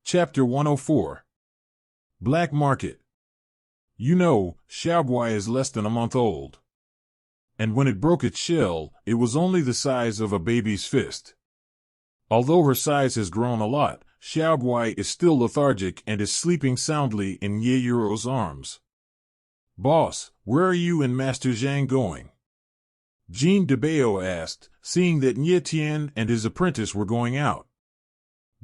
Chapter 104. Black Market. You know, Xiaoguai is less than a month old. And when it broke its shell, it was only the size of a baby's fist. Although her size has grown a lot, Xiaoguai is still lethargic and is sleeping soundly in Ye Yuro's arms. "Boss, where are you and Master Zhang going?" Jean Debao asked, seeing that Nye Tian and his apprentice were going out.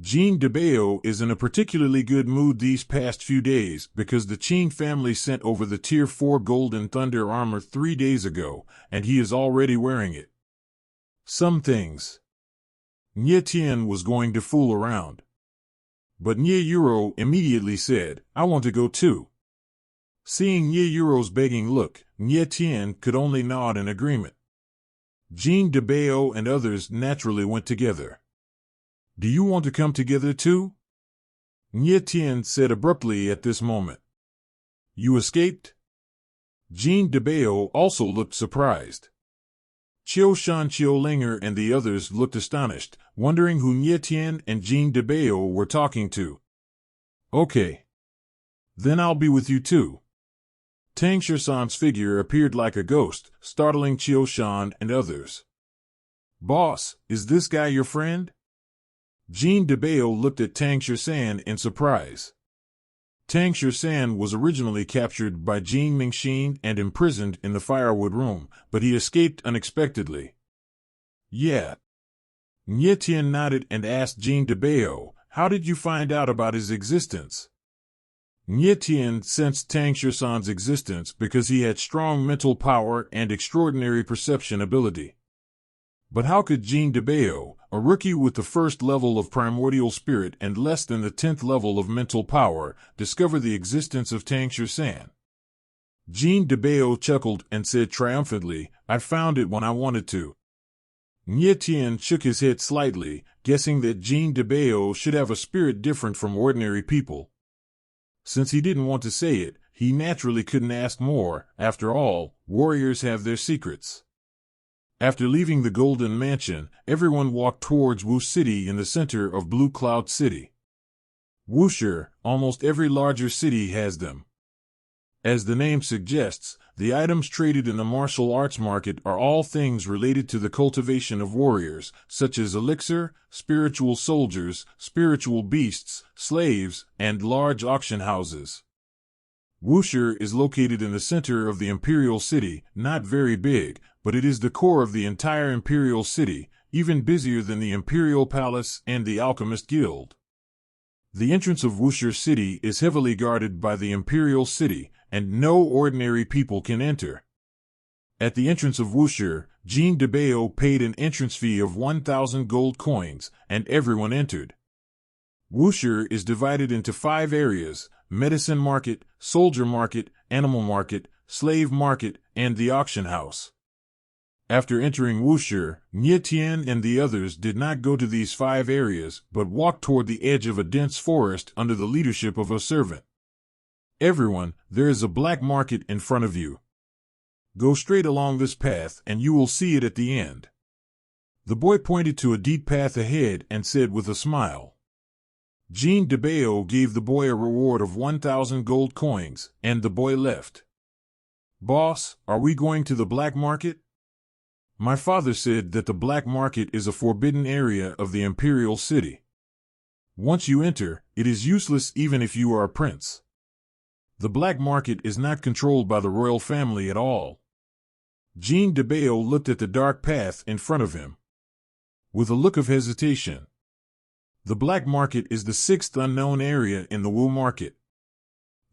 Jean Debao is in a particularly good mood these past few days because the Qing family sent over the Tier 4 Golden Thunder armor 3 days ago, and he is already wearing it. Some things. Nye Tian was going to fool around. But Nye Yuro immediately said, "I want to go too." Seeing Nye Yuro's begging look, Nye Tian could only nod in agreement. Jean Debao and others naturally went together. "Do you want to come together too?" Nye Tian said abruptly at this moment. "You escaped?" Jean Debao also looked surprised. Qiu Shan Qiulinger and the others looked astonished, wondering who Nye Tian and Jean Debao were talking to. "Okay. Then I'll be with you too." Tang Shersan's figure appeared like a ghost, startling Qiu Shan and others. "Boss, is this guy your friend?" Jean Debao looked at Tang Shersan in surprise. Tang Shersan was originally captured by Jin Mingxin and imprisoned in the firewood room, but he escaped unexpectedly. "Yeah." Nye Tian nodded and asked Jean Debao, "How did you find out about his existence?" Nye Tian sensed Tang Shersan's existence because he had strong mental power and extraordinary perception ability. But how could Jean Debao, a rookie with the first level of primordial spirit and less than the 10th level of mental power, discover the existence of Tang Shersan? Jean Debao chuckled and said triumphantly, "I found it when I wanted to." Nye Tian shook his head slightly, guessing that Jean Debao should have a spirit different from ordinary people. Since he didn't want to say it, he naturally couldn't ask more. After all, warriors have their secrets. After leaving the Golden Mansion, everyone walked towards Wu City in the center of Blue Cloud City. Wuxia, almost every larger city has them. As the name suggests, the items traded in the martial arts market are all things related to the cultivation of warriors, such as elixir, spiritual soldiers, spiritual beasts, slaves, and large auction houses. Wuxia is located in the center of the Imperial City, not very big, but it is the core of the entire Imperial City, even busier than the Imperial Palace and the Alchemist Guild. The entrance of Wuxia City is heavily guarded by the Imperial City, and no ordinary people can enter. At the entrance of Wuxia, Jean Debao paid an entrance fee of 1,000 gold coins, and everyone entered. Wuxia is divided into 5 areas: medicine market, soldier market, animal market, slave market, and the auction house. After entering Wuxia, Nye Tian and the others did not go to these 5 areas, but walked toward the edge of a dense forest under the leadership of a servant. "Everyone, there is a black market in front of you. Go straight along this path and you will see it at the end." The boy pointed to a deep path ahead and said with a smile. Jean Debao gave the boy a reward of 1,000 gold coins, and the boy left. "Boss, are we going to the black market?" "My father said that the black market is a forbidden area of the Imperial City. Once you enter, it is useless even if you are a prince. The black market is not controlled by the royal family at all." Jean Debao looked at the dark path in front of him. With a look of hesitation. The black market is the 6th unknown area in the Wu market.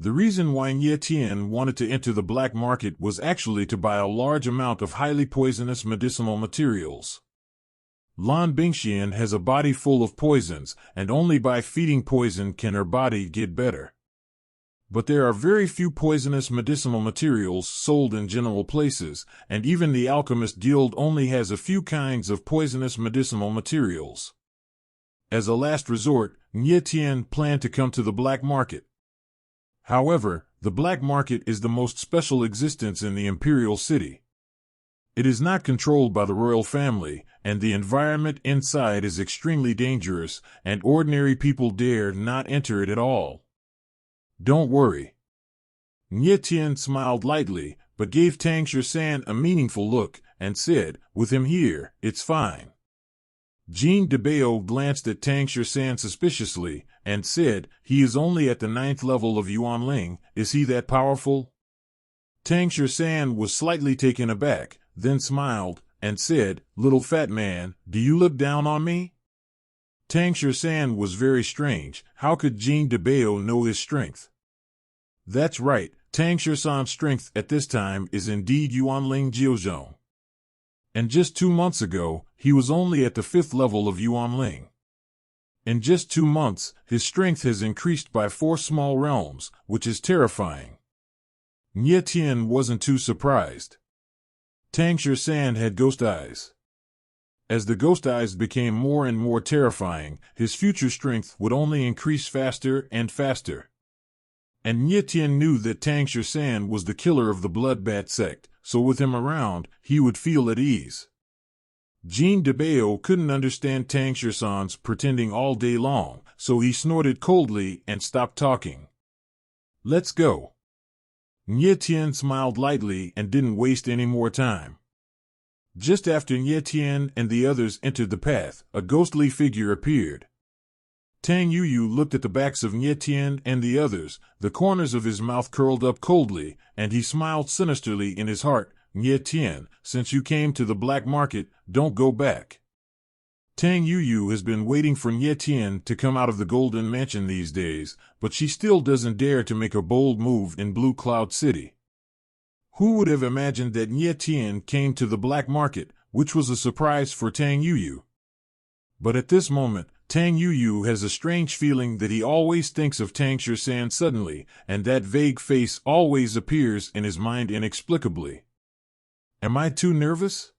The reason why Nye Tian wanted to enter the black market was actually to buy a large amount of highly poisonous medicinal materials. Lan Bingxian has a body full of poisons, and only by feeding poison can her body get better. But there are very few poisonous medicinal materials sold in general places, and even the Alchemist Guild only has a few kinds of poisonous medicinal materials. As a last resort, Nye Tian planned to come to the black market. However, the black market is the most special existence in the Imperial City. It is not controlled by the royal family, and the environment inside is extremely dangerous, and ordinary people dare not enter it at all. Don't worry. Nye Tien smiled lightly, but gave Tang Shan a meaningful look, and said, with him here, it's fine. Jean de Bao glanced at Tang Shan suspiciously, and said, he is only at the 9th level of Yuanling, is he that powerful? Tang Shan was slightly taken aback, then smiled, and said, little fat man, do you look down on me? Tang Shan was very strange. How could Jean de Bao know his strength? That's right, Tang Shan's strength at this time is indeed Yuanling Jiuzhong. And just 2 months ago, he was only at the 5th level of Yuanling. In just 2 months, his strength has increased by 4 small realms, which is terrifying. Nye Tien wasn't too surprised. Tang Shan had ghost eyes. As the ghost eyes became more and more terrifying, his future strength would only increase faster and faster. And Nye Tien knew that Tang Shan was the killer of the Bloodbat sect, so with him around, he would feel at ease. Jean de Bao couldn't understand Tang Shan's pretending all day long, so he snorted coldly and stopped talking. Let's go. Nye Tien smiled lightly and didn't waste any more time. Just after Nye Tien and the others entered the path, a ghostly figure appeared. Tang Yuyu looked at the backs of Nye Tien and the others, the corners of his mouth curled up coldly, and he smiled sinisterly in his heart. Nye Tien, since you came to the black market, don't go back. Tang Yuyu has been waiting for Nye Tien to come out of the Golden Mansion these days, but she still doesn't dare to make a bold move in Blue Cloud City. Who would have imagined that Nye Tien came to the black market, which was a surprise for Tang Yuyu? But at this moment, Tang Yuyu has a strange feeling that he always thinks of Tang Shan suddenly, and that vague face always appears in his mind inexplicably. Am I too nervous?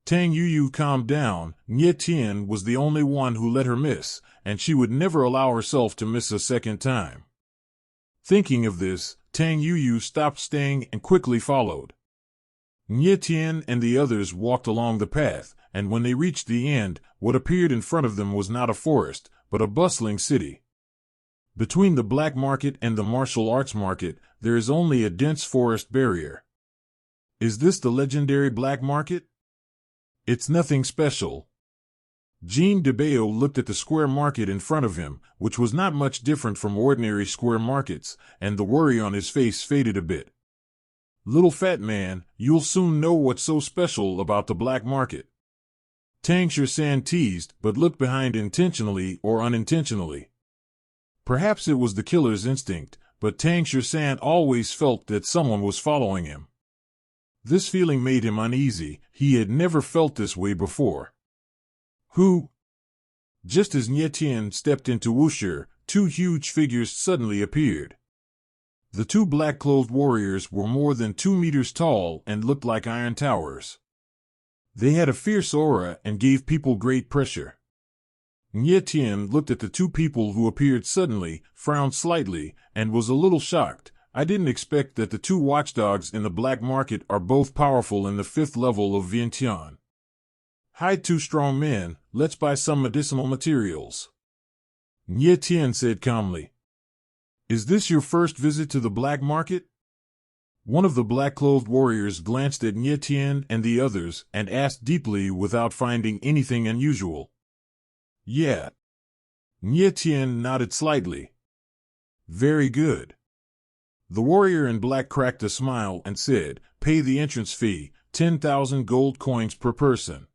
Tang Yuyu calmed down. Nye Tien was the only one who let her miss, and she would never allow herself to miss a second time. Thinking of this, Tang Yuyu stopped staying and quickly followed. Nye Tien and the others walked along the path, and when they reached the end, what appeared in front of them was not a forest, but a bustling city. Between the black market and the martial arts market, there is only a dense forest barrier. Is this the legendary black market? It's nothing special. Jean de Bao looked at the square market in front of him, which was not much different from ordinary square markets, and the worry on his face faded a bit. Little fat man, you'll soon know what's so special about the black market. Tang Shan teased, but looked behind intentionally or unintentionally. Perhaps it was the killer's instinct, but Tang Shan always felt that someone was following him. This feeling made him uneasy. He had never felt this way before. Who? Just as Nye Tien stepped into Wushi, 2 huge figures suddenly appeared. The 2 black-clothed warriors were more than 2 meters tall and looked like iron towers. They had a fierce aura and gave people great pressure. Nye Tien looked at the 2 people who appeared suddenly, frowned slightly, and was a little shocked. I didn't expect that the 2 watchdogs in the black market are both powerful in the 5th level of Vientiane. Hi 2 strong men, let's buy some medicinal materials. Nye Tien said calmly. Is this your first visit to the black market? One of the black-clothed warriors glanced at Nye Tien and the others and asked deeply without finding anything unusual. Yeah. Nye Tien nodded slightly. Very good. The warrior in black cracked a smile and said, pay the entrance fee, 10,000 gold coins per person.